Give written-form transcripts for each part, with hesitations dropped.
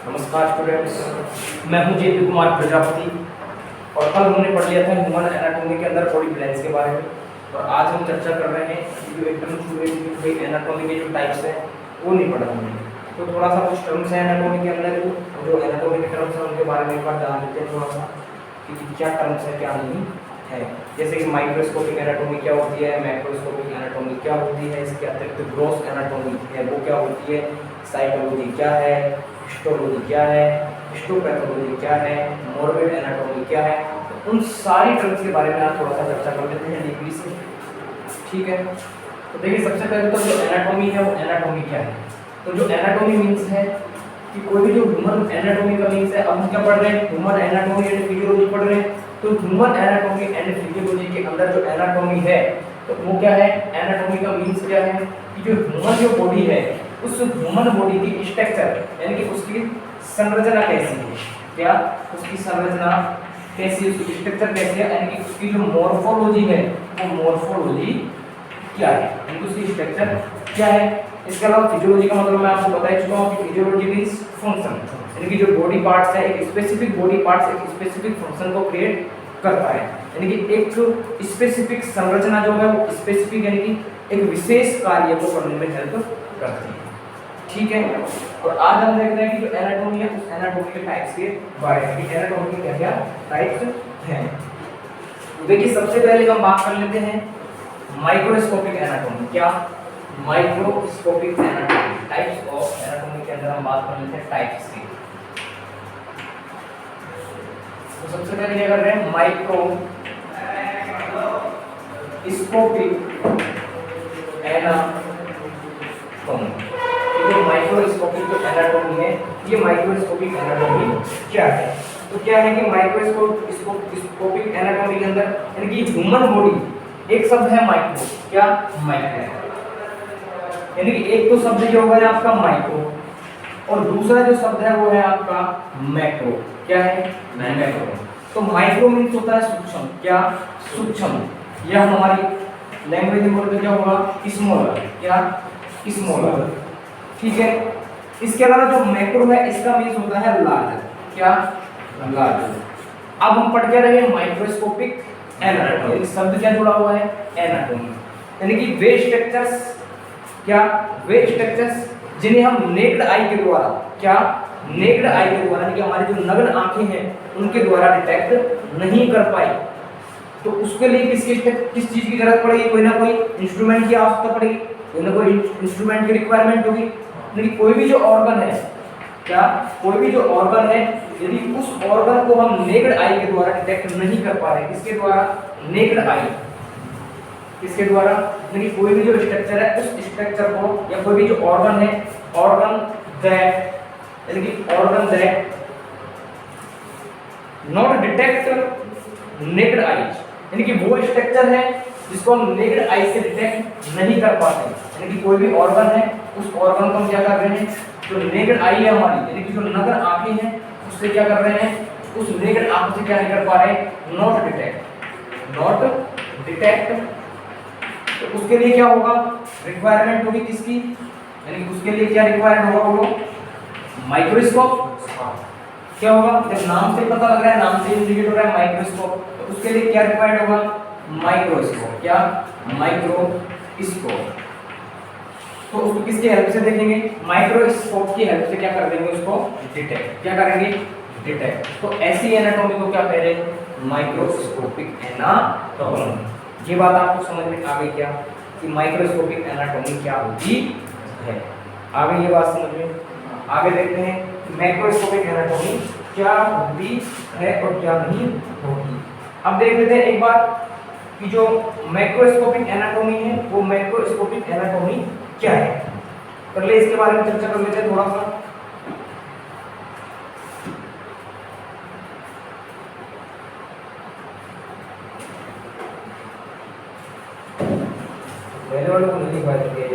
नमस्कार स्टूडेंट्स, मैं हूं जेपी कुमार प्रजापति और कल हमने पढ़ लिया था ह्यूमन एनाटॉमी के अंदर बॉडी प्लान्स के बारे में। और आज हम चर्चा कर रहे हैं जो एकदम शुरू एनाटॉमी के जो टाइप्स हैं वो नहीं पढ़ा हमने, तो थोड़ा सा कुछ टर्म्स हैं एनाटॉमी के अंदर, जो एनाटॉमी के टर्म्स हैं उनके बारे में एक बार जान लेते हैं थोड़ा सा कि क्या टर्म्स है क्या नहीं है। जैसे कि माइक्रोस्कोपिक एनाटॉमी क्या होती है, मैक्रोस्कोपिक एनाटॉमी क्या होती है, इसके अतिरिक्त ग्रॉस एनाटॉमी है वो क्या होती है, साइटोलॉजी क्या है, हिस्टोलॉजी क्या है, हिस्टोपैथोलॉजी क्या है, मॉर्बिड एनाटॉमी क्या है, तो उन सारी टर्म्स के बारे में आप थोड़ा सा चर्चा कर लेते हैं डीपली से। ठीक है, तो देखिए सबसे पहले तो जो एनाटॉमी है वो एनाटॉमी क्या है। तो जो एनाटॉमी मीन्स है कि कोई भी जो ह्यूमन एनाटॉमी का मीन्स है, अब हम क्या पढ़ रहे हैं, ह्यूमन एनाटॉमी एंड फिजियोलॉजी पढ़ रहे हैं। तो ह्यूमन एनाटॉमी एंड फिजियोलॉजी के अंदर जो एनाटॉमी है तो वो क्या है, एनाटॉमी का मीन्स क्या है कि जो ह्यूमन जो बॉडी है उस ह्यूमन बॉडी की स्ट्रक्चर यानी कि उसकी संरचना कैसी है, क्या उसकी संरचना कैसी है, उसकी स्ट्रक्चर कैसी है, यानी कि उसकी जो मॉर्फोलॉजी है वो मॉर्फोलॉजी क्या है, यानी कि उसकी स्ट्रक्चर क्या है। इसके अलावा फिजियोलॉजी का मतलब मैं आपको बता चुका हूँ कि फिजियोलॉजी मींस फंक्शन, यानी कि जो बॉडी पार्ट्स है एक स्पेसिफिक बॉडी पार्ट्स एक स्पेसिफिक फंक्शन को क्रिएट करता है, यानी कि एक स्पेसिफिक संरचना जो है वो स्पेसिफिक यानी कि एक विशेष कार्य को करने में हेल्प करती है। ठीक है, और आज हम देख रहे हैं कि जो एनाटॉमी है उस एनाटॉमी के टाइप्स के बारे में कि एनाटॉमी के क्या क्या टाइप्स हैं। देखिए सबसे पहले हम बात कर लेते हैं माइक्रोस्कोपिक एनाटॉमी। क्या microscopic anatomy, types of anatomy के अंदर हम बात कर लेते हैं टाइप्स की। तो सबसे पहले क्या कर रहे हैं, माइक्रोस्कोपिक एनाटॉमी। ये माइक्रोस्कोपिक जो एनाटॉमी है ये माइक्रोस्कोपिक एनाटॉमी क्या है, तो क्या है कि माइक्रोस्कोपिक एनाटॉमी के अंदर यानी कि ह्यूमन बॉडी, एक शब्द है माइक्रो, क्या माइक्रो, यानी कि एक तो शब्द जो होगा आपका माइक्रो और दूसरा जो शब्द है वो है आपका मैक्रो। क्या है, मैक्रो। तो माइक्रो मीन्स होता है सूक्ष्म, क्या सूक्ष्म, यह हमारी लैंग्वेज में बोलते क्या होगा, स्मॉलर, क्या स्मॉलर। ठीक है, इसके अलावा जो मैक्रो है इसका मीन्स होता है लार्ज, क्या लार्ज। अब हम पढ़ के रहे हैं माइक्रोस्कोपिक एनाटॉमी, शब्द क्या जुड़ा हुआ है, एनाटॉमी, यानी कि वे स्ट्रक्चर्स, क्या वे स्ट्रक्चर्स जिन्हें हम नेक्ड आई के द्वारा, क्या नेक्ड आई के द्वारा, यानी कि हमारी जो नग्न आंखें हैं उनके द्वारा डिटेक्ट नहीं कर पाई, तो उसके लिए किस चीज की जरूरत पड़ेगी, कोई ना कोई इंस्ट्रूमेंट की आवश्यकता पड़ेगी, कोई ना कोई इंस्ट्रूमेंट की रिक्वायरमेंट होगी। यानी कोई भी जो ऑर्गन है, क्या कोई भी जो ऑर्गन है यदि उस ऑर्गन को हम नेक्ड आई के द्वारा डिटेक्ट नहीं कर पा रहे, किसके द्वारा, नेक्ड आई, किसके द्वारा, यानी कोई भी जो स्ट्रक्चर है उस स्ट्रक्चर को या कोई भी जो ऑर्गन है, ऑर्गन दैट यानी कि organ that not detect necked आई, यानी कि वो स्ट्रक्चर है जिसको हम नेक्ड आई से डिटेक्ट नहीं कर पाते, यानी कि कोई भी ऑर्गन है उस ऑर्गन को हम क्या कर रहे हैं, जो नेक्ड आई है हमारी यानी कि जो नग्न आंखें हैं उससे क्या कर रहे हैं, उस नेक्ड आंख से क्या नहीं कर पा रहे, नॉट डिटेक्ट। तो उसके लिए क्या होगा, रिक्वायरमेंट होगी किसकी, यानी कि उसके लिए क्या रिक्वायर्ड होगा, वो माइक्रोस्कोप। क्या होगा, जब नाम से पता लग रहा है, नाम से इंडिकेट हो रहा है माइक्रोस्कोप, तो उसके लिए क्या रिक्वायर्ड होगा, माइक्रोस्कोप, क्या माइक्रोस्कोप। तो उसको किसकी हेल्प से देखेंगे, माइक्रोस्कोप की हेल्प से क्या कर देंगे, उसको डिटेक्ट, क्या करेंगे, डिटेक्ट। तो ऐसी एनाटॉमी को क्या कह रहे हैं, माइक्रोस्कोपिक एनाटॉमी। ये बात आपको समझ में आ गई क्या कि माइक्रोस्कोपिक एनाटॉमी क्या होती है, आ गई ये बात समझ में। आगे देखते हैं मैक्रोस्कोपिक एनाटॉमी क्या होती है और क्या नहीं होती। अब देख लेते हैं एक बार कि जो मैक्रोस्कोपिक एनाटॉमी है वो मैक्रोस्कोपिक एनाटॉमी क्या है, पहले इसके बारे में चर्चा कर लेते हैं थोड़ा सा। पहले वालों को नहीं दिखाई देंगे।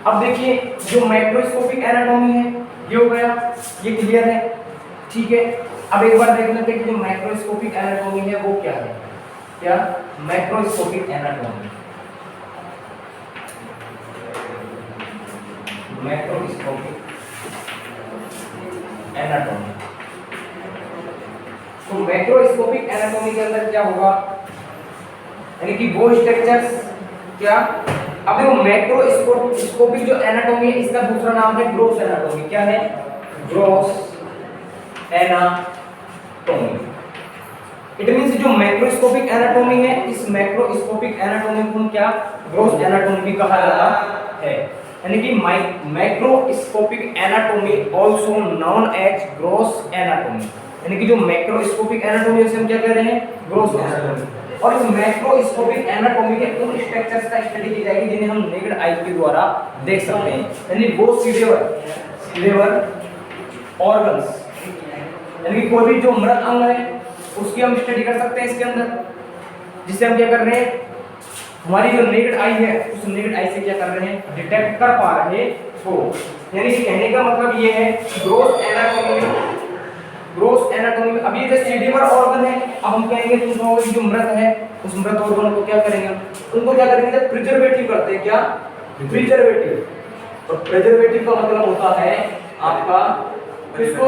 अब देखिए जो माइक्रोस्कोपिक एनाटॉमी है ये हो गया, ये क्लियर है। ठीक है, अब एक बार देख लेते हैं कि जो माइक्रोस्कोपिक एनाटॉमी है वो क्या है, क्या माइक्रोस्कोपिक एनाटॉमी। Macroscopic anatomy. तो मैक्रोस्कोपिक एनाटॉमी के अंदर क्या होगा, यानी कि वो स्ट्रक्चर्स क्या, अब देखो मैक्रोस्कोपिक जो एनाटॉमी है इसका दूसरा नाम है ग्रॉस एनाटॉमी। क्या है? Gross anatomy. इट मींस जो मैक्रोस्कोपिक एनाटॉमी है, इस मैक्रोस्कोपिक एनाटॉमी को क्या ग्रॉस एनाटॉमी भी कहा जाता है। यानी कि macroscopic anatomy also known as gross anatomy. यानी कि जो मैक्रोस्कोपिक एनाटॉमी उसे हम क्या कह रहे हैं? Gross anatomy. और इस मैक्रोस्कोपिक एनाटॉमी के उन स्ट्रक्चर्स का स्टडी की जाएगी जिन्हें हम नेकेड आई के द्वारा देख सकते हैं। यानी वो सीडेवर ऑर्गन्स, यानी कि कोई भी जो मृत अंग है उसकी हम स्टडी कर सकते हैं इसके अंदर, जिससे हम क्या कर रहे हैं, हमारी जो नेकेड आई है उस नेकेड आई से क्या कर रहे हैं? डिटेक्ट कर पा रहे हो। यानी कि कहने का मतलब ये है ग्रॉस एनाटॉमी में अब ये जो सीडेवर ऑर्गन है, अब हम कहेंगे कि जो मृत है उस मृत ऑर्गन को क्या करेंगे, उनको क्या करेंगे? प्रिजर्वेटिव करते हैं। क्या? प्रिजर्वेटिव। और प्रिजर्वेटिव का मतलब होता है आपका उसको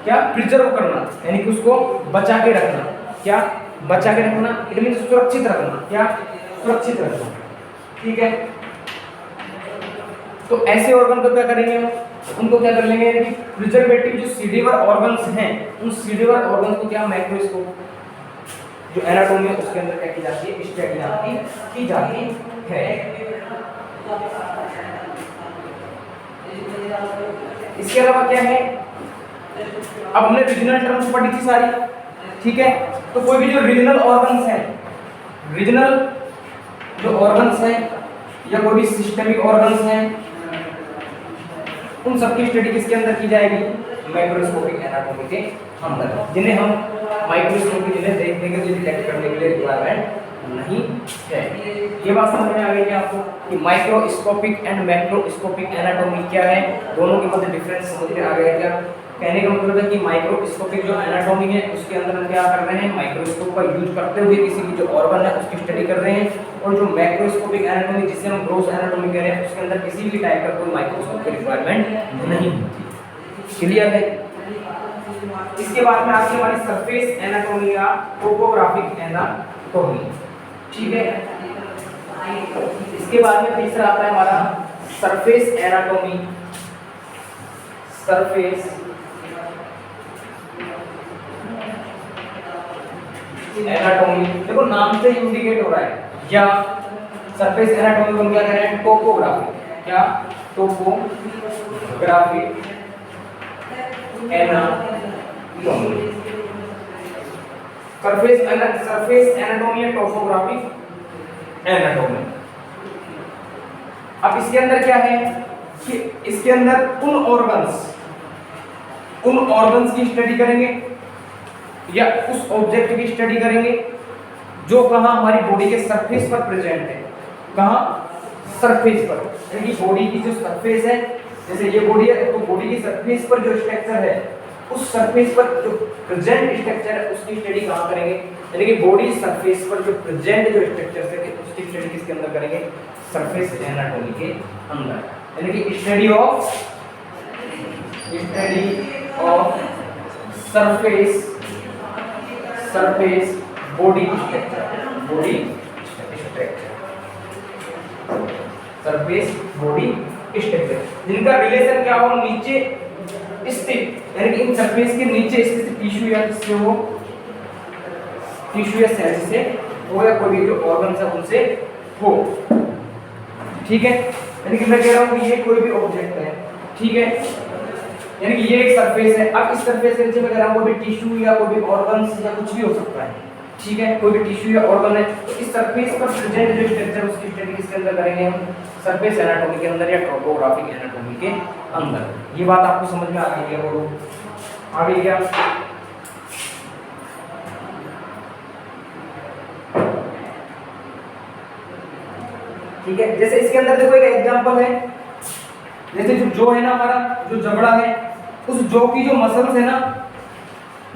क्या प्रिजर्व करना, यानी कि उसको बचा के रखना। क्या? बचा के रखना, इट मींस सुरक्षित रखना। क्या? सुरक्षित रखना। ठीक है, तो ऐसे ऑर्गन को क्या करेंगे हम? उनको क्या कर लेंगे कि प्रिजर्वेटिव जो सीडेवर ऑर्गन्स हैं, उन सीडेवर ऑर्गन्स को क्या माइक्रोस्कोप जो एनाटॉमी है उसके अंदर क्या की जाती है? स्टडी की जाती है। इसके अलावा क्या है, अब हमने रीजनल टर्म्स पढ़ी थी सारी। ठीक है, तो कोई भी जो रीजनल ऑर्गन्स हैं, रीजनल जो ऑर्गन्स हैं या कोई भी सिस्टमिक ऑर्गन्स हैं, उन सबकी स्टडी किसके अंदर की जाएगी? माइक्रोस्कोपिक एनाटॉमी के अंदर, जिन्हें हम माइक्रोस्कोप जिन्हें देखने के लिए डिटेक्ट करने के लिए रिक्वायरमेंट नहीं है। ये बात समझ में आ गई क्या आपको कि माइक्रोस्कोपिक एंड मैक्रोस्कोपिक एनाटॉमी क्या है, दोनों के मध्य डिफरेंस समझ में आ गया क्या? कहने का मतलब है कि माइक्रोस्कोपिक जो एनाटॉमी है उसके अंदर हम क्या कर रहे हैं? माइक्रोस्कोप का यूज करते हुए किसी की जो ऑर्गन है उसकी स्टडी कर रहे हैं। और जो मैक्रोस्कोपिक एनाटॉमी जिसे हम ग्रॉस एनाटॉमी कह रहे हैं उसके अंदर किसी भी टाइप का कोई माइक्रोस्कोप की रिक्वायरमेंट नहीं होती। क्लियर है? इसके बाद में आती है हमारी सरफेस एनाटॉमी या टोपोग्राफिक एनाटॉमी। ठीक है, इसके बाद में तीसरा आता है हमारा सरफेस एनाटॉमी। सरफेस एनाटॉमी देखो नाम से इंडिकेट हो रहा है, या सरफेस एनाटॉमी को क्या कह रहे हैं? टोपोग्राफी। क्या? Topography anatomy. सरफेस एनाटॉमी या टोपोग्राफिक एनाटॉमी। अब इसके अंदर क्या है कि इसके अंदर उन ऑर्गन्स की स्टडी करेंगे या उस ऑब्जेक्ट की स्टडी करेंगे जो कहां हमारी बॉडी के सरफेस पर प्रेजेंट है। कहां? सरफेस पर, यानी कि बॉडी की जो सरफेस है, जैसे ये बॉडी है तो बॉडी की सरफेस पर जो स्ट्रक्चर है, उस सरफेस पर जो प्रेजेंट स्ट्रक्चर है उसकी स्टडी कहां करेंगे? यानी कि बॉडी सरफेस पर जो प्रेजेंट जो स्ट्रक्चर है उसकी स्टडी किसके अंदर करेंगे? सरफेस एनाटॉमी के अंदर। यानी कि study of surface body structure, surface body structure, जिनका रिलेशन क्या हो? नीचे स्थित, यानी कि इन सरफेस के नीचे स्थित टिश्यू या जिससे हो टिश्यू या सेल से हो या कोई भी जो ऑर्गन है उनसे हो। ठीक है, यानी कि मैं कह रहा हूं कि ये कोई भी ऑब्जेक्ट है। ठीक है, यानी कि ये एक सरफेस है। अब इस सरफेस के नीचे मैं कह रहा हूं कोई भी टिश्यू या कोई भी ऑर्गन्स या कुछ भी हो सकता है। ठीक है, कोई भी टिश्यू या ऑर्गन है तो इस सरफेस पर प्रेजेंट जो स्ट्रक्चर उसकी स्टडी किसके अंदर करेंगे हम? सरफेस एनाटॉमी के अंदर या टोपोग्राफिक एनाटॉमी के अंदर। ये बात आपको समझ में आ गई है? बोलो आ गई क्या? ठीक है, जैसे इसके अंदर देखो एक एग्जांपल है, जैसे जो है ना हमारा जो जबड़ा है, उस जो की जो मसल्स है ना,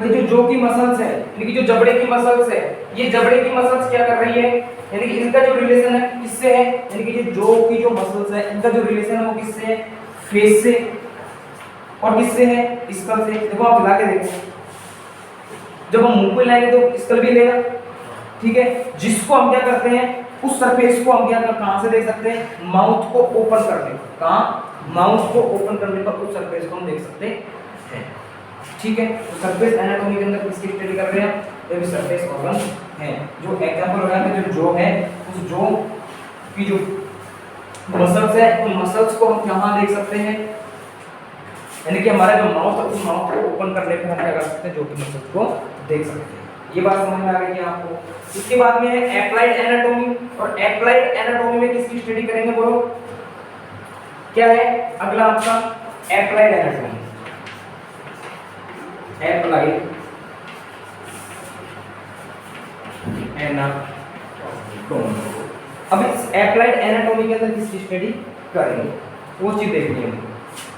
जो जो की मसल्स है, यानी कि जो जबड़े की मसल्स है, ये जबड़े की मसल्स क्या कर रही है? यानी कि इनका जो रिलेशन है किससे है? यानी कि जो की जो मसल्स है इनका जो रिलेशन है वो किससे है? फेस से और किससे है, स्कल से। देखो आप मिला के देखो, जब हम मुंह पे लाएंगे तो स्कल भी लेगा, ठीक है। जिसको हम क्या करते हैं, उस सरफेस को हम क्या कहां से देख सकते हैं, माउथ को ओपन करने पर, कहां, माउथ को ओपन करने पर उस सरफेस को हम देख सकते हैं, ठीक है। तो सरफेस एनाटॉमी के अंदर किसकी स्टडी कर रहे हैं, ये भी सरफेस ऑर्गन है। जो एग्जांपल हो रहा है जो जो है, उस जो की जो मसल्स है, उन मसल्स को हम कहां देख सकते हैं, यानी कि हमारा जो माउथ है उस माउथ को ओपन करने पर हम क्या कर सकते हैं, जो कि मसल्स को देख सकते हैं। ये बात समझ में आ गई क्या आपको। इसके बाद में है एप्लाइड एनाटॉमी, और एप्लाइड एनाटॉमी में किसकी स्टडी करेंगे, बोलो क्या है अगला आपका, एप्लाइड एनाटॉमी। एप्लाइड एनाटॉमी, अब इस एप्लाइड एनाटॉमी के अंदर किसकी स्टडी करेंगे, वो चीज देखनी है,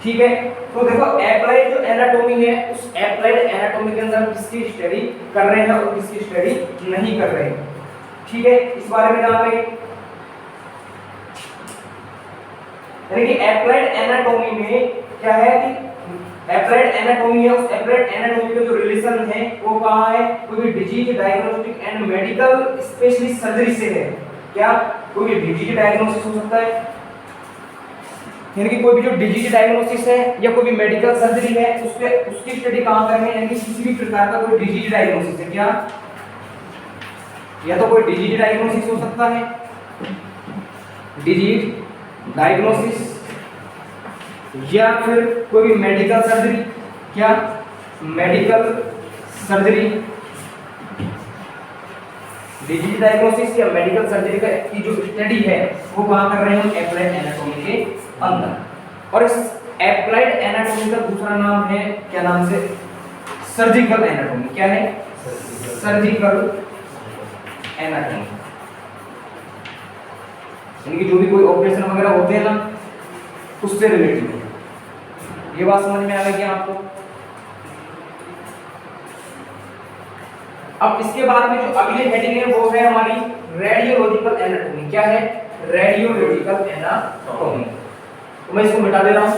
ठीक है। तो देखो एप्लाइड जो एनाटॉमी है, उस एप्लाइड एनाटॉमी के अंदर हम किसकी स्टडी कर रहे हैं और किसकी स्टडी नहीं कर रहे हैं, ठीक है। इस बारे में जान लेंगे, यानी कि एप्लाइड एनाटॉमी में क्या है कि एप्लाइड एनाटॉमी है, उस एप्लाइड एनाटॉमी का जो रिलेशन है वो कहां है, कोई भी disease diagnostic and medical specialist surgery से है। क्या, कोई भी डिजीज डायग्नोसिस हो सकता है, यानी कि कोई भी जो डिजीज डायग्नोसिस है या कोई भी मेडिकल सर्जरी है, उस पे उसकी स्टडी कहां करेंगे, यानी कि किसी भी प्रकार का कोई डिजीज डायग्नोसिस है, क्या, या तो कोई डिजीज डायग्नोसिस हो सकता है, डिजीज डायग्नोसिस, या फिर कोई भी मेडिकल सर्जरी, क्या, मेडिकल सर्जरी, डिजीज डायग्नोसिस या मेडिकल सर्जरी का की जो स्टडी है वो कहां कर रहे हैं हम, एप्लाइड एनाटॉमी के अंदर। और इस एप्लाइड एनाटॉमी का दूसरा नाम है, क्या नाम से, सर्जिकल एनाटॉमी। क्या है, सर्जिकल एनाटॉमी, यानी कि जो भी कोई ऑपरेशन वगैरह होते हैं ना, उससे रिलेटेड है। ये बात समझ में आ गई क्या आपको। अब इसके बाद में जो अगली हेडिंग है वो है हमारी रेडियोलॉजिकल एनाटॉमी। क्या है, रेडियोलॉजिकल एनाटॉमी। तो मैं इसको मिटा दे रहा हूं,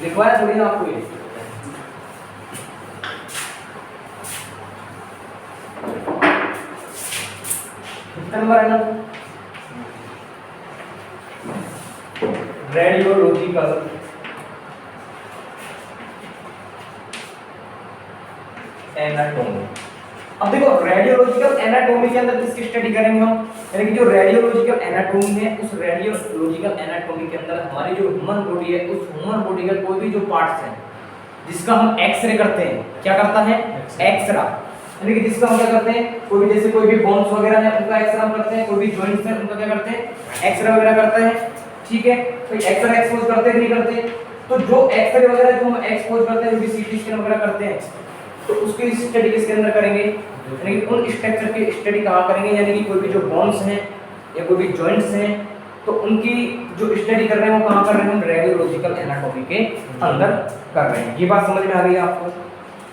लिखवाया थोड़ी ना आपको ये, कितना नंबर है ना, रेडियोलॉजिकल एनाटॉमी। अब देखो रेडियोलॉजिकल एनाटॉमी के अंदर किसकी स्टडी करेंगे हम, यानी कि जो रेडियोलॉजिकल एनाटॉमी है, उस रेडियोलॉजिकल एनाटॉमी के अंदर हमारी जो ह्यूमन बॉडी है, उस ह्यूमन बॉडी का कोई भी जो पार्ट्स है जिसका हम एक्सरे करते हैं, क्या करता है, एक्सरे, यानी कि जिसका हम क्या करते हैं, कोई भी जैसे कोई भी बोन्स वगैरह है उनका एक्सरे हम करते हैं, कोई भी जॉइंट्स है उनका क्या करते हैं, एक्सरे वगैरह करते हैं, ठीक है। तो एक्सरे एक्सपोज करते हैं नहीं करते, तो जो एक्सरे वगैरह जो हम एक्सपोज करते हैं, जो भी सीटी स्कैन वगैरह करते हैं, तो उसकी स्टडी किसके अंदर करेंगे, यानी कि उन स्ट्रक्चर की स्टडी कहाँ करेंगे, यानी कि कोई भी जो बोन्स हैं या कोई भी जॉइंट्स हैं, तो उनकी जो स्टडी कर रहे हैं वो कहाँ कर रहे हैं, हम रेडियोलॉजिकल एनाटॉमी के अंदर कर रहे हैं। ये बात समझ में आ गई आपको,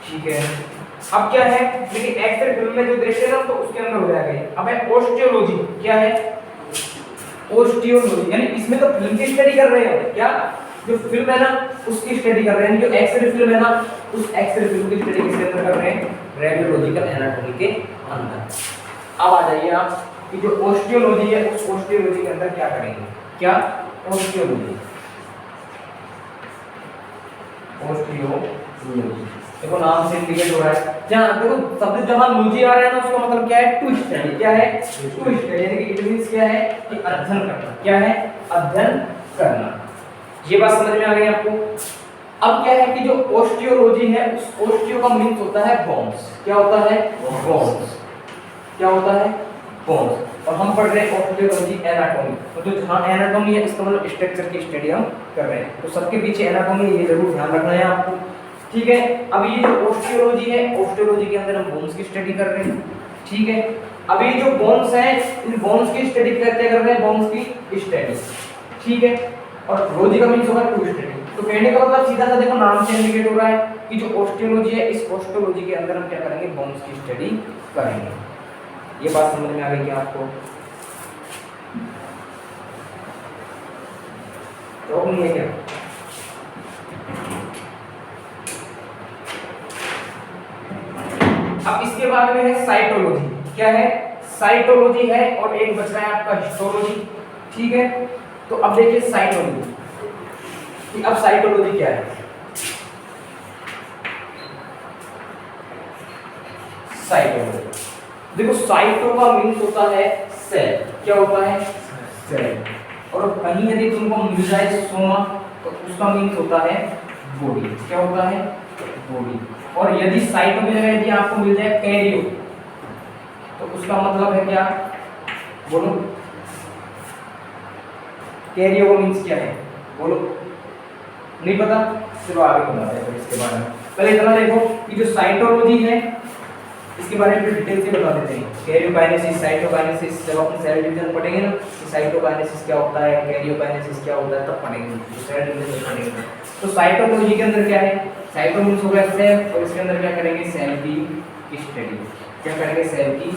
ठीक है। अब क्या है, लेकिन एक्सरे फिल्म में जो दृश्य है ना, तो उसके अंदर हो जाएगा ये। अब है ओस्टियोलॉजी। क्या है, ओस्टियोलॉजी, यानी इसमें तो फिल्म की स्टडी कर रहे हैं, क्या, जो फिल्म है ना उसकी स्टडी कर रहे हैं, जो एक्सरे फिल्म है ना उस एक्सरे फिल्म की स्टडी किसके अंदर कर रहे हैं, रेडियोलॉजिकल एनाटॉमी के अंदर। अब आ जाइए आप कि जो ओस्टियोलॉजी है, उस ओस्टियोलॉजी के अंदर क्या करेंगे, क्या, ओस्टियोलॉजी, ओस्टियोलॉजी देखो नाम से इंडिकेट हो रहा है, जहां देखो शब्द जहां लॉजी आ रहा है ना, उसका मतलब क्या है, टू स्टडी। क्या है, टू स्टडी, यानी कि इट मींस क्या है कि अध्ययन करना। क्या है, अध्ययन करना। ये बात समझ में आ गई आपको। अब क्या है कि जो ओस्टियोलॉजी है, उस ओस्टियो का मींस होता है बोन्स। क्या होता है, बोन्स। क्या होता है, बोन्स। और हम पढ़ रहे हैं ओस्टियोलॉजी एनाटॉमी, तो जो जहां एनाटॉमी है इसका मतलब स्ट्रक्चर की स्टडी हम कर रहे हैं, तो सबके पीछे एनाटॉमी, ये जरूर ध्यान रखना है आपको, ठीक है। अब ये जो ओस्टियोलॉजी है, ओस्टियोलॉजी के अंदर हम बोन्स की स्टडी कर रहे हैं, ठीक है। अब ये जो बोन्स हैं, इन बोन्स की स्टडी करते कर रहे हैं, बोन्स की स्टडी, ठीक है। और लॉजी का मींस होगा टू स्टडी। तो कहने का मतलब सीधा सा देखो नाम से इंडिकेट हो रहा है कि जो ओस्टियोलॉजी है, इस ओस्टियोलॉजी के अंदर हम क्या करेंगे, बोन्स की स्टडी करेंगे। ये बात समझ में आ गई क्या आपको। जॉब नहीं है क्या? अब इसके बाद में है साइटोलॉजी। क्या है? साइटोलॉजी है, और एक बच रहा है आपका हिस्टोलॉजी। ठीक है, तो अब देखिए साइटोलॉजी कि अब साइटोलॉजी क्या है। साइटोलॉजी देखो, साइटो का मीन्स होता है सेल। क्या होता है? सेल। और कहीं यदि तुमको मिल जाए सोमा तो उसका मीन्स होता है बॉडी। क्या होता है? बॉडी। और यदि साइटो में यदि आपको मिल जाए कैरियो तो उसका मतलब है क्या? बोलो, कैरियो का मीन्स क्या है? बोलो, नहीं पता? चलो आगे बताते हैं इसके बारे में। पहले इतना देखो कि जो साइटोलॉजी है इसके बारे में डिटेल से बता देते हैं। कैरियोकाइनेसिस, साइटोकाइनेसिस, जब अपन सेल डिवीजन पढ़ेंगे ना कि साइटोकाइनेसिस क्या होता है, कैरियोकाइनेसिस क्या होता है, तब पढ़ेंगे, तो सेल डिवीजन पढ़ेंगे। तो साइटोलॉजी के अंदर क्या है? साइटो मींस हो गया सेल, और इसके अंदर क्या करेंगे? सेल की स्टडी। क्या करेंगे? सेल की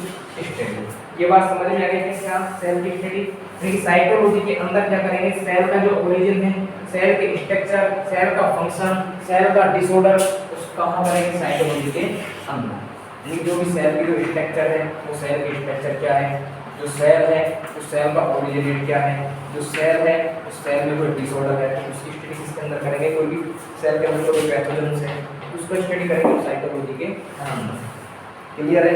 स्टडी। ये बात समझ में आ गई है क्या? सेल की स्टडी। देखिए साइटोलॉजी के अंदर क्या करेंगे? सेल का जो ओरिजिन है, सेल के स्ट्रक्चर, सेल का फंक्शन, सेल का डिसऑर्डर, उसका कहां करेंगे? साइटोलॉजी के अंदर। यानी जो भी सेल की जो स्ट्रक्चर है, वो सेल की स्ट्रक्चर क्या है, जो सेल है उस सेल का ओरिजिन क्या है, जो सेल है उस सेल में कोई डिसऑर्डर है तो उसकी स्टडी किसके अंदर करेंगे? कोई भी सेल के अंदर कोई पैथोजेंस है उसको स्टडी करेंगे साइटोलॉजी के अंदर। क्लियर है?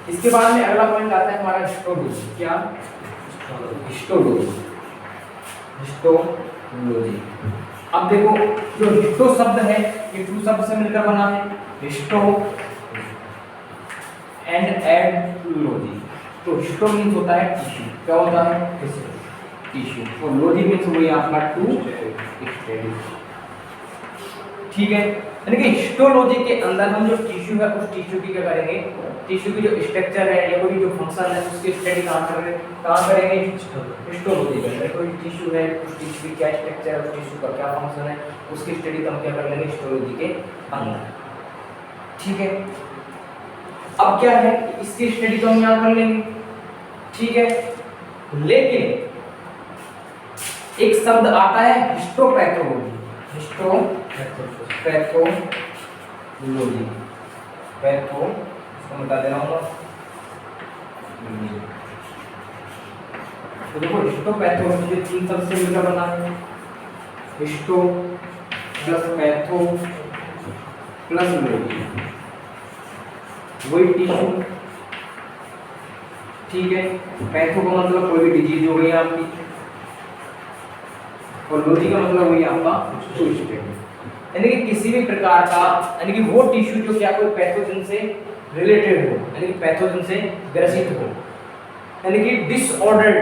इसके बाद में अगला पॉइंट आता है हमारा हिस्टोलॉजी। क्या? हिस्टोलॉजी। हिस्टोलॉजी। अब देखो जो हिस्टो शब्द है ये टू शब्द से मिलकर बना है, हिस्टो एंड एडलॉजी। तो हिस्टो मींस होता है टिश्यू। क्या होता है? टिश्यू। और लॉजी मींस वही आपका टू स्टडी। ठीक है, यानी कि हिस्टोलॉजी के अंदर हम जो टिश्यू है उस टिश्यू की क्या करेंगे? टिश्यू की जो स्ट्रक्चर है या कोई जो फंक्शन है उसकी स्टडी कहां करेंगे? हिस्टोलॉजी के अंदर। कोई टिश्यू है, उस टिश्यू की क्या स्ट्रक्चर है, उस टिश्यू का क्या फंक्शन है, उसकी स्टडी हम क्या कर लेंगे? हिस्टोलॉजी के अंदर। ठीक है, अब क्या है? इसकी स्टडी तो हम यहां कर लेंगे। ठीक है, लेकिन एक शब्द आता है हिस्टोपैथोलॉजी। हिस्टोपैथोलॉजी, पैथो इसको मिटा दे रहा हूं। तो देखो हिस्टोपैथोलॉजी तीन शब्द से मिलकर बना है, histo plus patho plus logy, वही टिश्यू। ठीक है, पैथो का मतलब कोई भी डिजीज हो गई आपकी, और लॉजी का मतलब वही आपका स्टेट, यानी कि किसी भी प्रकार का, यानी कि वो टिश्यू जो क्या कोई पैथोजन से रिलेटेड हो, यानी कि पैथोजन से ग्रसित हो, यानी कि डिसऑर्डर्ड,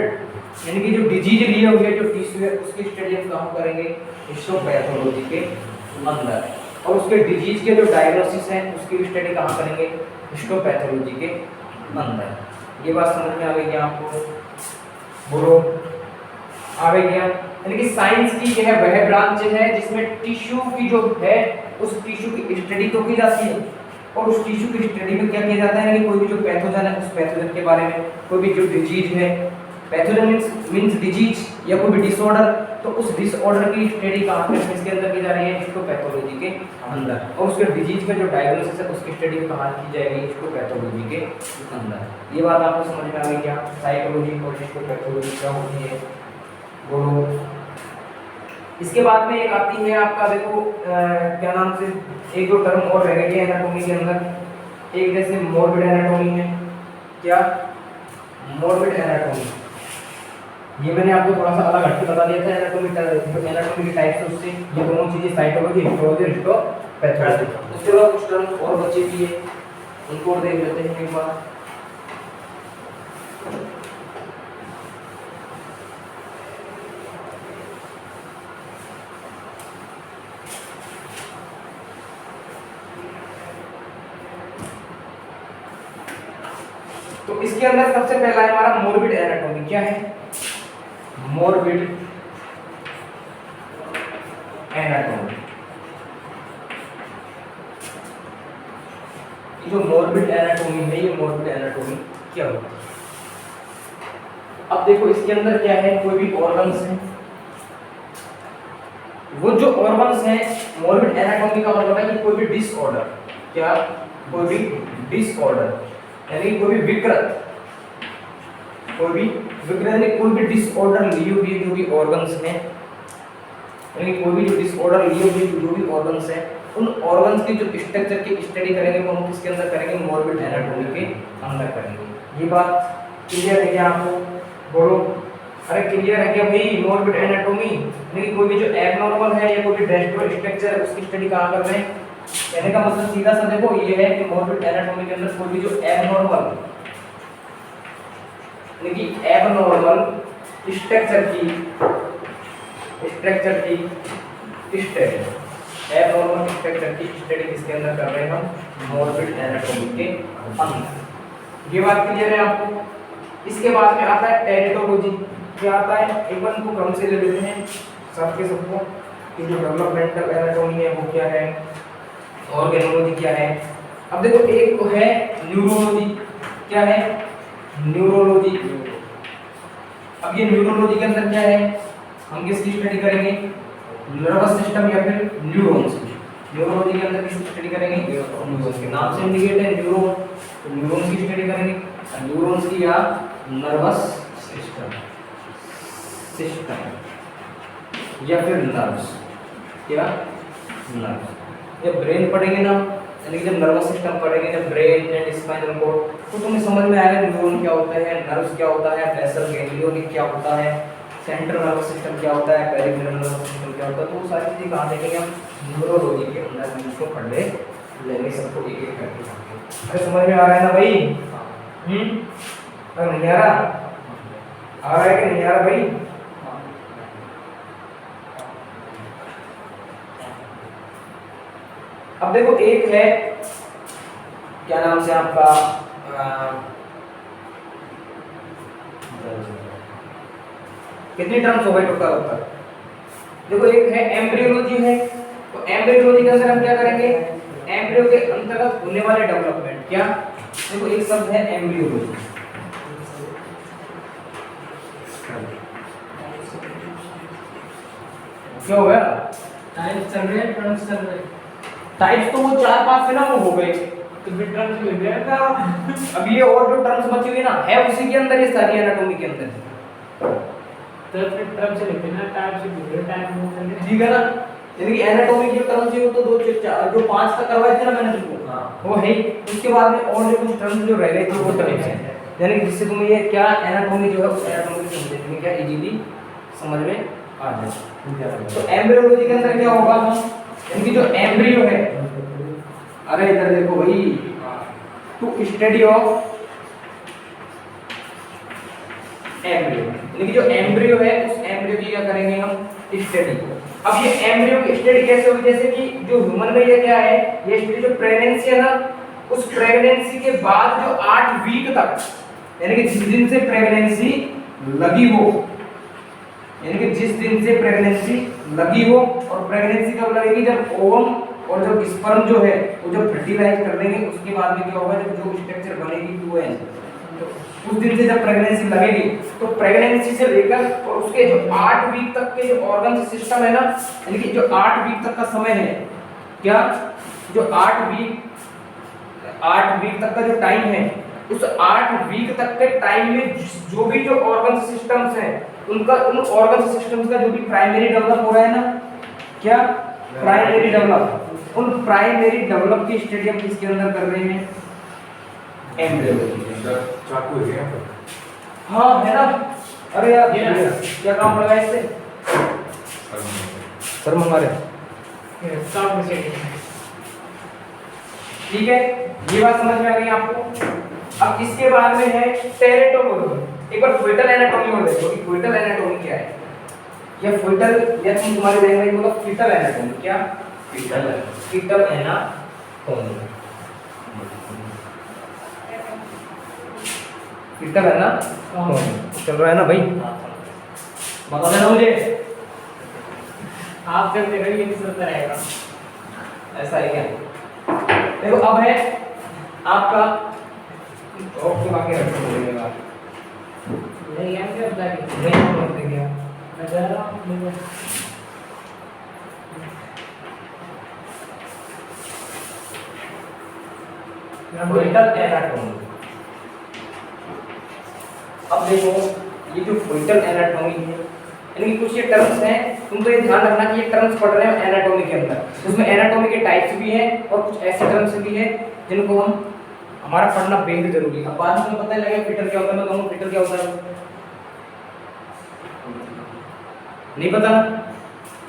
यानी कि जो डिजीज लिए हुए जो टिश्यू है उसकी स्टडी हम कहां करेंगे? हिस्टोपैथोलॉजी के अंदर। और उसके डिजीज के जो डायग्नोसिस है उसकी भी स्टडी कहां करेंगे? हिस्टोपैथोलॉजी के अंदर। ये बात समझ में आ गई क्या आपको? बोलो, आ गई क्या? यानी कि साइंस की यह वह ब्रांच है जिसमें टिश्यू की जो है उस टिश्यू की स्टडी तो की जाती है, और उस टिश्यू की स्टडी में क्या किया जाता है? यानी कि कोई भी जो पैथोजन है उस पैथोजन के बारे में, कोई भी जो डिजीज है, पैथोजन मींस डिजीज या कोई भी डिसऑर्डर, तो उस डिसऑर्डर की स्टडी कहां पे इसके अंदर की जा रही है? हिस्टोपैथोलॉजी के अंदर। और उसके डिजीज का जो डायग्नोसिस है उसकी स्टडी कहां की जाएगी? हिस्टोपैथोलॉजी के अंदर। ये बात आपको समझ में आ गई क्या? साइटोलॉजी और हिस्टोपैथोलॉजी क्या होती है? बोलो। इसके बाद में एक आती है आपका, देखो क्या नाम से, एक दो टर्म और रह गई है एनाटॉमी के अंदर। एक जैसे मॉर्बिड एनाटॉमी है। क्या? मॉर्बिड एनाटॉमी, ये मैंने आपको थोड़ा सा अलग हटके बता दिया था। एनाटॉमी की टाइप्स उससे ये दोनों चीजें साइटोलॉजी, हिस्टोलॉजी, हिस्टोपैथोलॉजी। उसके बाद कुछ टर्म और बचे भी है, उनको और देख लेते हैं एक बार। तो इसके अंदर सबसे पहला है हमारा मॉर्बिड एनाटॉमी। क्या है? Morbid anatomy. जो मॉर्बिड एनाटॉमी है, ये मॉर्बिड एनाटॉमी क्या होती है? अब देखो इसके अंदर क्या है, कोई भी ऑर्गन्स है, वो जो ऑर्गन्स हैं मॉर्बिड एनाटॉमी का मतलब है कि कोई भी डिसऑर्डर, क्या कोई भी डिसऑर्डर यानी कोई भी विकृत, कोई भी विकृत यानी कोई भी डिसऑर्डर लिए हुए जो भी ऑर्गन्स हैं, यानी कोई भी जो डिसऑर्डर लिए हुए जो भी ऑर्गन्स हैं, उन ऑर्गन्स की जो स्ट्रक्चर की स्टडी करेंगे वो हम किसके अंदर करेंगे, मॉर्बिड एनाटॉमी के अंदर करेंगे। ये बात क्लियर है क्या आपको? बोलो अरे क्लियर है क्या भाई? मॉर्बिड एनाटॉमी यानी कोई भी जो एबनॉर्मल है या कोई भी ड्रेस्ट्रो स्ट्रक्चर है उसकी स्टडी कहां कर रहे हैं? कहने का मतलब सीधा सा देखो ये है कि मॉर्बिड एनाटॉमी के अंदर कोई भी जो एबनॉर्मल यानी कि एबनॉर्मल स्ट्रक्चर की स्टडी, एबनॉर्मल स्ट्रक्चर की स्टडी किसके अंदर कर रहे हैं हम? मॉर्बिड एनाटॉमी के अंदर। ये बात क्लियर है आपको? इसके बाद में आता है टेरिटोलॉजी। क्या आता है? एक बार इनको क्रम से ले लेते हैं सबके सबको कि जो डेवलपमेंटल एनाटॉमी है वो क्या है, ऑर्गेनोलॉजी क्या है। अब देखो एक तो है न्यूरोलॉजी। क्या है? न्यूरोलॉजी। अब ये न्यूरोलॉजी के अंदर क्या है, हम किसकी स्टडी करेंगे? नर्वस सिस्टम या फिर न्यूरॉन्स की। न्यूरोलॉजी के अंदर किसकी स्टडी करेंगे? न्यूरॉन्स के। नाम से इंडिकेट है न्यूरॉन, तो न्यूरॉन्स की स्टडी करेंगे, न्यूरॉन्स की या नर्वस सिस्टम या फिर नर्व्स। क्या? नर्व्स। जब ब्रेन पढ़ेंगे ना, यानी कि जब नर्वस सिस्टम पढ़ेंगे, जब ब्रेन एंड स्पाइनल कोड, तो तुम्हें समझ में आएगा न्यूरॉन क्या होता है, नर्व्स क्या होता है, बेसल गैंग्लियन क्या होता है, सेंट्रल नर्वस सिस्टम क्या होता है, पेरिफेरल नर्वस सिस्टम क्या होता है। तो वो सारी चीजें कहाँ देखेंगे हम? न्यूरोलॉजी के अंदर हम इसको पढ़ लेंगे, सबको एक एक करके। अरे समझ में आ रहा है ना भाई? अरे नहीं आ रहा? आ रहा है कि नहीं आ रहा भाई? अब देखो एक है, क्या नाम से आपका, कितनी टर्म्स हो गए टोटल अब तक? देखो एक है एम्ब्रियोलॉजी है, तो एम्ब्रियोलॉजी के अंदर हम क्या करेंगे? एम्ब्रियो के अंतर्गत होने वाले डेवलपमेंट। क्या? देखो एक शब्द है एम्ब्रियोलॉजी। क्या हो गया? टाइप्स चल रहे हैं, टर्म्स चल रहे हैं। टाइप्स तो वो 4-5 से ना वो हो गए, तो फिर टर्म्स मिल गया था। अब ये और जो टर्म्स बची हुई ना है उसी के अंदर, ये सारी एनाटॉमी के अंदर। तो फिर टर्म्स से लेते ना, टाइप से दूसरे टाइप में चल रहे। ठीक है ना? यानी कि एनाटॉमी की टर्म्स जो तो 5 तक करवाए थे ना मैंने तुमको, हां वो है। उसके बाद में और जो कुछ टर्म्स जो रह गए थे वो टर्म्स हैं, यानी कि जिससे तुम्हें ये क्या एनाटॉमी जो है उस एनाटॉमी को समझने में क्या इजीली समझ में आ जाए। तो एम्ब्रियोलॉजी के अंदर क्या होगा हम, यानी कि जो एम्ब्रियो है, अरे इधर देखो भाई, टू स्टडी ऑफ एम्ब्रियो, यानी कि जो एम्ब्रियो है उस एम्ब्रियो की क्या करेंगे हम? स्टडी। अब ये एम्ब्रियो की स्टडी कैसे होगी? जैसे कि जो ह्यूमन में ये क्या है, ये स्टडी जो प्रेगनेंसी है ना, उस प्रेगनेंसी के बाद जो 8 वीक तक, यानी कि जिस दिन से प्रेगनेंसी लगी हो, यानी कि जिस दिन से प्रेगनेंसी लगी हो, और प्रेगनेंसी कब लगेगी? जब ओवम और जब स्पर्म जो है वो जब फर्टिलाइज कर देंगे, उसके बाद में क्या होगा? जब जो स्ट्रक्चर बनेगी 2n, उस दिन से जब प्रेगनेंसी लगेगी, तो प्रेगनेंसी से लेकर और उसके जो 8 वीक तक के जो ऑर्गन सिस्टम है ना, यानी कि जो 8 वीक तक का समय है, क्या जो 8 वीक तक का जो टाइम है, उस 8 वीक तक के टाइम में जो भी जो ऑर्गन सिस्टम्स हैं, उनका उन ऑर्गन सिस्टम्स का जो भी प्राइमरी डेवलप हो रहा है ना, क्या प्राइमरी डेवलप, उन प्राइमरी डेवलप की स्टडी हम किसके अंदर कर रहे हैं? एम्ब्रियोलॉजी के अंदर। चाकू है क्या? हाँ है ना। अरे यार क्या काम लगा इससे? सर मंगा रहे। स्टार्ट में से ठीक है, ये बात समझ में आ गई आपको? अब इसके बाद में है टेरिटोलॉजी। एक बार फीटल एनाटॉमी में देखो कि फीटल एनाटॉमी क्या है। या फीटल, या तुम तुम्हारे लैंग्वेज में बोलो फीटल एनाटॉमी। क्या? Fetal anatomy. फीटल है ना? चल रहा है ना भाई? बता देना मुझे। आप जब देखो ये चलता रहेगा। ऐसा है क्या? देखो अब है आपका ओके, बाकी रख देंगे बात। नहीं है क्या बता के नहीं हम रख देंगे। मैं जा रहा हूं। Fetal anatomy. अब देखो ये जो फीटल एनाटॉमी है, यानी कि कुछ ये टर्म्स हैं, तुम तो ये ध्यान रखना कि ये टर्म्स पढ़ रहे हैं एनाटॉमी के अंदर। उसमें एनाटॉमी के टाइप्स भी हैं और कुछ ऐसे टर्म्स भी हैं जिनको हमारा पढ़ना बेहद जरूरी है। अब बाद में पता लगेगा फीटल क्या होता है, मैं कहूँ फीटल क्या होता है, नहीं पता,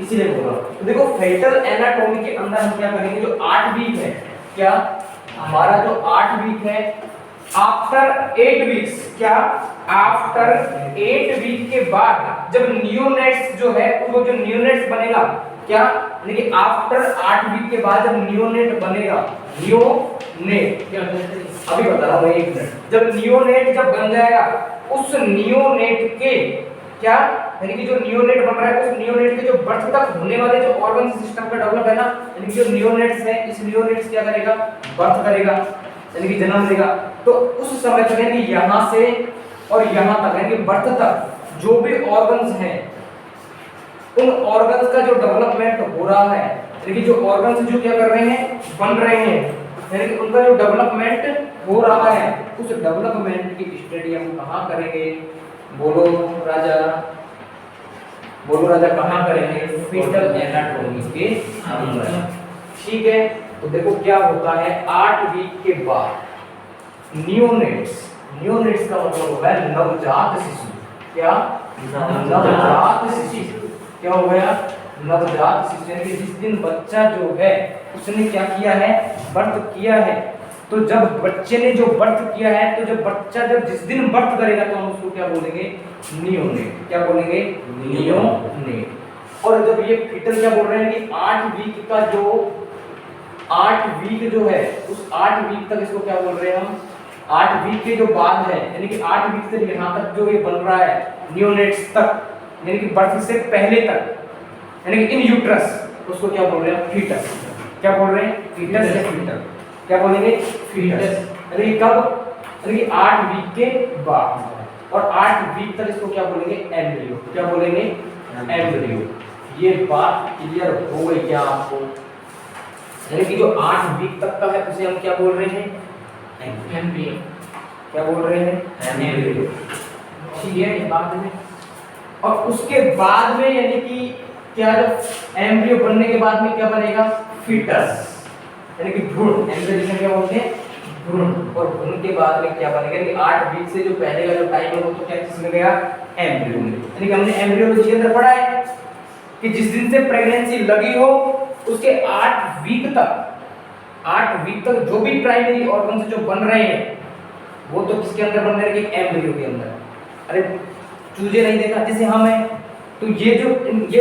इसीलिए बोल रहा हूँ। तो देखो फीटल एनाटॉमी के अंदर हम क्या करेंगे, जो 8 वीक है, क्या हमारा जो 8 वीक है, आफ्टर 8 वीक्स, क्या आफ्टर 8 वीक के बाद जब नियोनेट्स जो है, वो जो नियोनेट्स बनेगा, क्या यानी कि आफ्टर 8 वीक के बाद जब नियोनेट बनेगा, नियोनेट क्या होता है? अभी बता रहा हूँ, एक मिनट, जब नियोनेट जब बन जाएगा, उस नियोनेट के क्या यानी कि जो नियोनेट बन रहा है, उस नियोनेट के जो बर्थ तक होने वाले जो ऑर्गन सिस्टम का डेवलप है ना, यानी कि जो नियोनेट्स है, इस नियोनेट्स क्या करेगा, बर्थ करेगा, यानी कि जन्म देगा। तो उस समय तक यानी यहाँ से और यहाँ तक यानी कि बर्थ तक जो भी ऑर्गन्स हैं, उन ऑर्गन्स का जो डेवलपमेंट हो रहा है, यानी कि जो ऑर्गन्स जो क्या कर रहे हैं, बन रहे हैं, यानी कि उनका जो डेवलपमेंट हो रहा है, उस डेवलपमेंट की स्टडी हम कहाँ करेंगे, बोलो राजा, बोलो राजा, कहाँ करेंगे, फीटल एनाटॉमी के अंदर। ठीक है, तो देखो क्या होता है, 8 वीक के बाद नियोनेट्स, नियोनेट्स का मतलब होता है नवजात शिशु, क्या नवजात शिशु, क्या हो गया, नवजात शिशु, यानी कि जिस दिन बच्चा जो है उसने क्या किया है, बर्थ किया है। तो जब बच्चे ने जो बर्थ किया है, तो जब बच्चा जब जिस दिन बर्थ करेगा, तो हम उसको क्या बोलेंगे, नियोनेट, क्या बोलेंगे, नियोनेट। और जब ये फीटल क्या बोल रहे हैं कि 8 वीक का जो 8 वीक जो है, उस 8 वीक तक इसको क्या बोल रहे हैं हम, 8 वीक के जो बाद है, यानी कि 8 वीक से यहाँ तक जो ये बन रहा है नियोनेट्स तक, यानी कि बर्थ से पहले तक, यानी कि इन यूट्रस, उसको क्या बोल रहे हैं, फीटस। क्या बोल रहे हैं, फीटस या फीटल, क्या बोलेंगे, फीटस। यानी कि कब, यानी कि 8 वीक के बाद, और 8 वीक तक इसको क्या बोलेंगे, एम्ब्रियो, क्या बोलेंगे, एम्ब्रियो। ये बात क्लियर हो गई क्या आपको, यानी कि जो 8 वीक तक का है उसे हम क्या बोल रहे हैं, एम्ब्रियो। क्या बोल रहे हैं, एम्ब्रियो। ठीक है, बाद में, और उसके बाद में यानी कि क्या, जब एम्ब्रियो बनने के बाद में क्या बनेगा, फीटस, यानी कि भ्रूण, एम्ब्रियो जिसे क्या बोलते हैं, भ्रूण। और भ्रूण के बाद में क्या बनेगा, यानी कि 8 वीक से जो पहले का जो टाइम है वो तो क्या किसमें गया, एम्ब्रियो में। यानी कि हमने एम्ब्रियोलॉजी के अंदर पढ़ा है कि जिस दिन से प्रेगनेंसी लगी हो, उसके 8 वीक तक जो भी प्राइमरी ऑर्गन जो बन रहे हैं, वो तो किसके अंदर बन रहे हैं, एम्ब्रियो के अंदर। अरे चूजे नहीं देखा जैसे हम हैं, तो ये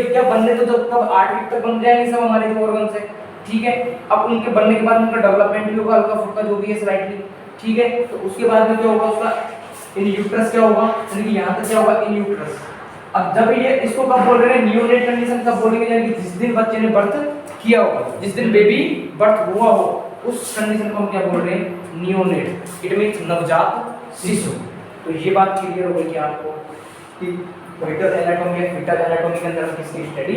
क्या बनने तो कब 8 वीक तक बन जाएंगे सब हमारे जो ऑर्गन है। ठीक है, अब उनके बनने के बाद उनका डेवलपमेंट भी होगा, हल्का फुल्का जो भी है स्लाइटली। ठीक है, तो उसके बाद में क्या होगा, उसका इन यूट्रस क्या होगा, यानी कि यहाँ तक क्या होगा, इन यूट्रस। अब जब ये इसको कब बोल रहे हैं, नियोनेट कंडीशन कब बोलेंगे, यानी कि जिस दिन बच्चे ने बर्थ किया होगा, जिस दिन बेबी बर्थ हुआ हो, उस कंडीशन को हम क्या बोल रहे हैं, नियोनेट। इट मींस नवजात शिशु। तो ये बात क्लियर हो गई कि आपको कि फीटल एनाटॉमी या फीटल एनाटॉमी के अंदर हम किसकी स्टडी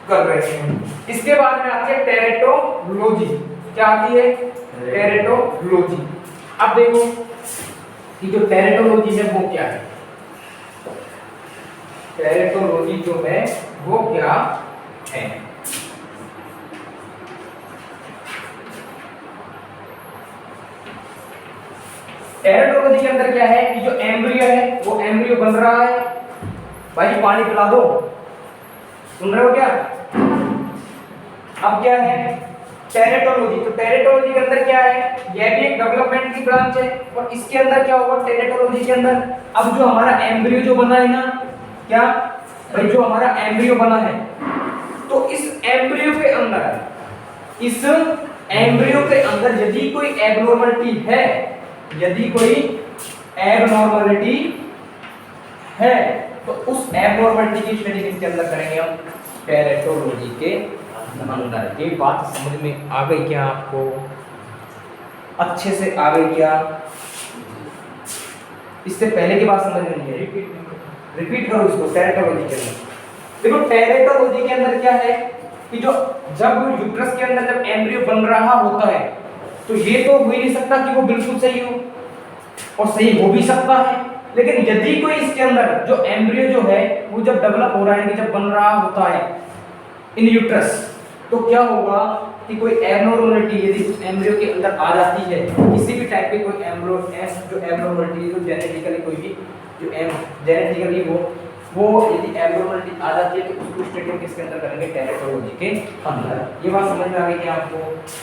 कर रहे हैं। इसके बाद में आती है टेरेटोलॉजी। क्या आती है, टेरेटोलॉजी। अब देखो कि जो टेरेटोलॉजी है वो क्या है, टेरेटोलॉजी जो है वो क्या है। टेरेटोलॉजी के अंदर क्या है कि जो एम्ब्रियो है वो एम्ब्रियो बन रहा है। भाई पानी पिला दो, सुन रहे हो क्या। अब क्या है टेरेटोलॉजी। तो टेरेटोलॉजी के अंदर क्या है, यह भी एक डेवलपमेंट की ब्रांच है। और इसके अंदर क्या होगा टेरेटोलॉजी के अंदर, अब जो हमारा एम्ब्रियो जो बना है ना, क्या भाई जो हमारा एम्ब्रियो बना है, तो इस एम्ब्रियो के अंदर यदि कोई एबनॉर्मलिटी है, यदि कोई एबनॉर्मलिटी है, तो उस एबनॉर्मलिटी की स्टडी किसके अंदर करेंगे हम, टेरेटोलॉजी के अंदर। ये बात समझ में आ गई क्या आपको, अच्छे से आ गई क्या, इससे पहले की बात समझ में नहीं है, रिपीट करो इसको। टेरेटोलॉजी के अंदर देखो, टेरेटोलॉजी के अंदर क्या है कि जो जब यूट्रस के अंदर जब एम्ब्रियो बन रहा होता है, तो ये तो हो ही नहीं सकता कि वो बिल्कुल सही हो, और सही हो भी सकता है। लेकिन यदि कोई इसके अंदर जो एम्ब्रियो जो है वो जब डेवलप हो रहा है, कि जब बन रहा होता है इन यूट्रस, तो क्या होगा कि कोई एबनॉर्मलिटी यदि उस एम्ब्रियो के अंदर आ जाती है, किसी भी टाइप की कोई एबनॉर्मलिटी जो जेनेटिकली कोई भी जो जेनेटिकली वो यदि एबनॉर्मलिटी आ जाती है, तो उसको स्टडी किसके अंदर करेंगे, टेरेटोलॉजी के अंदर। ये बात समझ में आ गई क्या आपको?